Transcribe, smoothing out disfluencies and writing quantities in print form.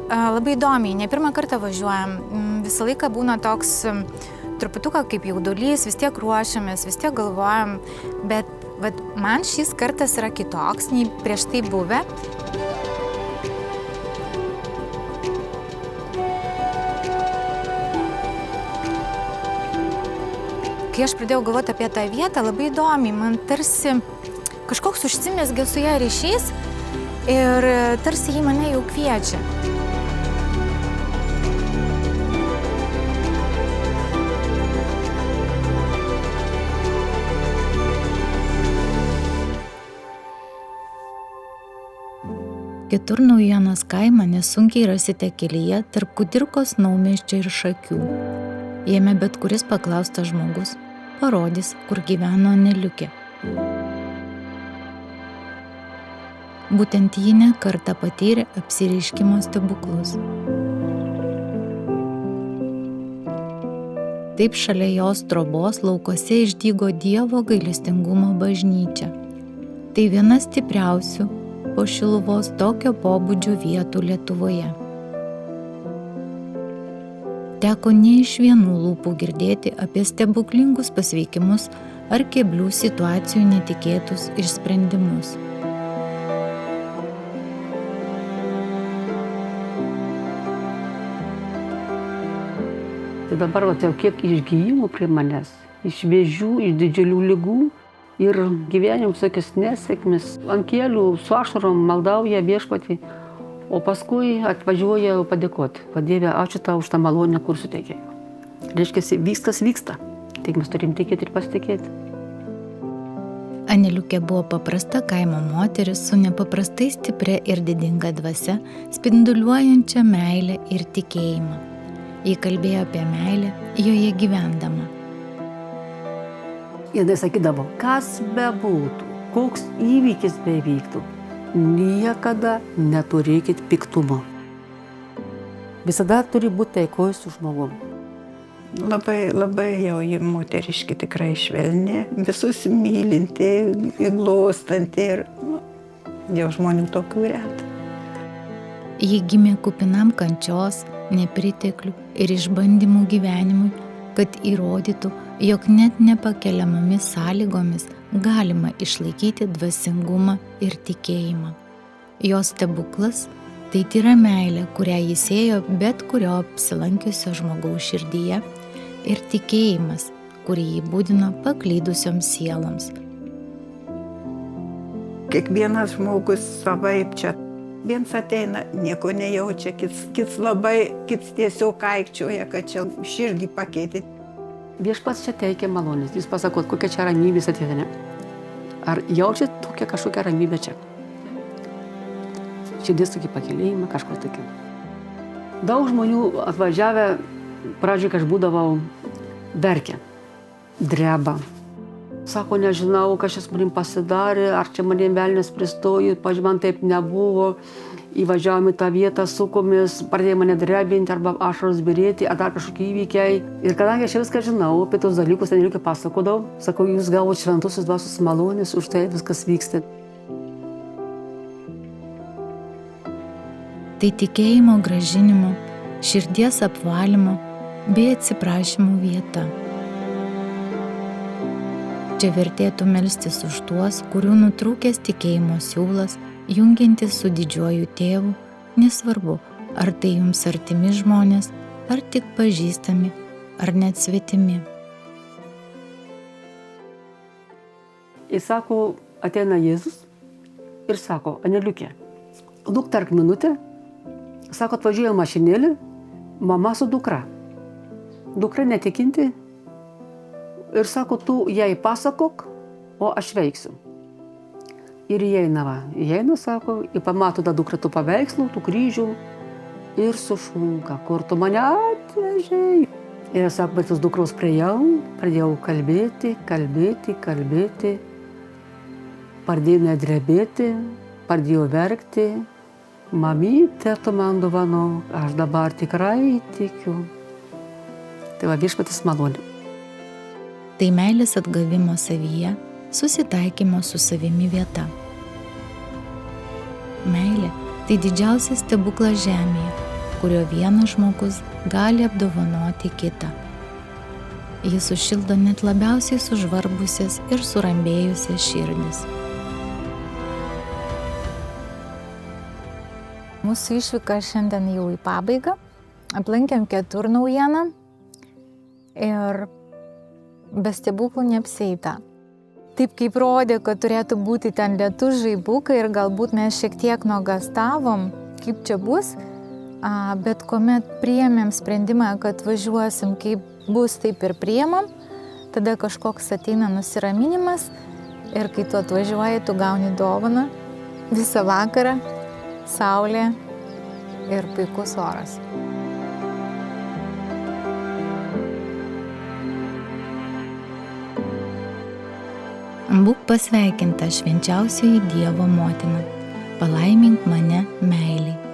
Labai įdomiai, ne pirmą kartą važiuojam. Visą laiką būna toks truputuką kaip jaudulys, vis tiek ruošiamės, vis tiek galvojam, bet man šis kartas yra kitoks nei prieš tai buvę. Kai aš pradėjau galvoti apie tą vietą, labai įdomiai, man tarsi kažkoks užsimezgė su ją ryšys ir tarsi jį mane jau kviečia. Kitur Naujienos kaimą nesunkiai rasite kelyje tarp Kudirkos Naumiesčio ir Šakių. Jame bet kuris paklaustas žmogus parodys, kur gyveno Aneliukė. Būtent ji ne kartą patyrė apsireiškimo stebuklus. Taip šalia jos trobos laukuose išdygo Dievo gailestingumo bažnyčia. Tai viena stipriausių po Šiluvos tokio pobūdžio vietų Lietuvoje. Teko ne iš vienų lūpų girdėti apie stebuklingus pasveikimus ar keblių situacijų netikėtus išsprendimus. Tai dabar jau kiek išgijimų prie manęs, iš vėžių, iš didžiulių ligų. Ir gyvenimo visokios nesėkmės, ant kelių su ašarom maldauja viešpatį, o paskui atvažiuoja padėkoti. Dieve, ačiū tau už tą malonę, kur suteikė. Reiškia, viskas vyksta. Tik mes turim tikėti ir pasitikėti. Aneliukė buvo paprasta kaimo moteris su nepaprastai stipria ir didinga dvasia, spinduliuojančia meilę ir tikėjimą. Ji kalbėjo apie meilę, joje gyvendama. Ir jis sakydavo, kas bebūtų, koks įvykis bevyktų, niekada neturėkit piktumo. Visada turi būti taikoj su žmogum. Labai jau ji moteriški, tikrai švelni, visus mylinti, įglostanti ir jau žmonių tokių reta. Ji gimė kupinam kančios, nepriteklių ir išbandymų gyvenimui, kad įrodytų, jog net nepakeliamomis sąlygomis galima išlaikyti dvasingumą ir tikėjimą. Jos stebuklas – tai tyra meilė, kurią jis ėjo bet kurio apsilankiusio žmogaus širdyje, ir tikėjimas, kurį jį būdino paklydusioms sieloms. Kiekvienas žmogus savaip čia. Viens ateina, nieko nejaučia, kits tiesiog aikčioja, kad čia širdį pakeitė. Viešpats čia teikia malonės. Jūs pasakot, kokia čia ramybės atėdė. Ar jaučiat tokią kažkokią ramybę čia? Širdis tokį pakėlėjimą, kažkas tokį. Daug žmonių atvažiavę, pradžioj, kai aš būdavau, verkia, dreba. Sako, nežinau, kas čia manim pasidarė, ar čia manim velnias pristojo, pavyzdžiui, man taip nebuvo. Įvažiavome tą vietą, sukomės, pradėjo mane drebinti arba ašaros byrėti, ar dar kažkokie įvykiai. Ir kadangi aš viską žinau, apie tos dalykus Aneliukė pasakodavau, sakau, jūs gavote šventosios dvasios malonės, už tai viskas vyksta. Tai tikėjimo grąžinimo, širdies apvalymo bei atsiprašymų vieta. Čia vertėtų melstis už tuos, kurių nutrūkęs tikėjimo siūlas, jungiantis su didžiuoju tėvu, nesvarbu, ar tai jums artimi žmonės, ar tik pažįstami, ar net svetimi. Jis sako, ateina Jėzus ir sako, Aneliukė, lukterk minutę, sako, atvažiuoja mašinėlė, mama su dukra. Dukra netikinti ir sako, tu jai pasakok, o aš veiksiu. Ir įeina, sako, ir pamato tą dukrą tų paveikslų, tų kryžių ir sušunka, kur tu mane atvežei. Ir sako, bet tos dukros pradėjau kalbėti, pradėjo nedrebėti, pradėjo verkti. Mamytė, tu man dovanok, aš dabar tikrai tikiu. Tai va, viešpatis malonė. Tai meilės atgavimo savyje, susitaikymo su savimi vieta. Meilė – tai didžiausias stebuklas žemėje, kurio vienas žmogus gali apdovanoti kitą. Jis sušildo net labiausiai sužvarbusias ir surambėjusias širdis. Mūsų išvyka šiandien jau į pabaigą. Aplankėm Ketur naujieną ir be stebuklų neapsieita. Taip kaip rodė, kad turėtų būti ten lietus, žaibukai ir galbūt mes šiek tiek nuogąstavom, kaip čia bus, bet kuomet priėmėm sprendimą, kad važiuosim kaip bus, taip ir priėmam, tada kažkoks ateina nusiraminimas ir kai tu atvažiuoji, tu gauni dovaną visą vakarą, saulė ir puikus oras. Būk pasveikinta švenčiausioji Dievo motina, palaimink mane meiliai.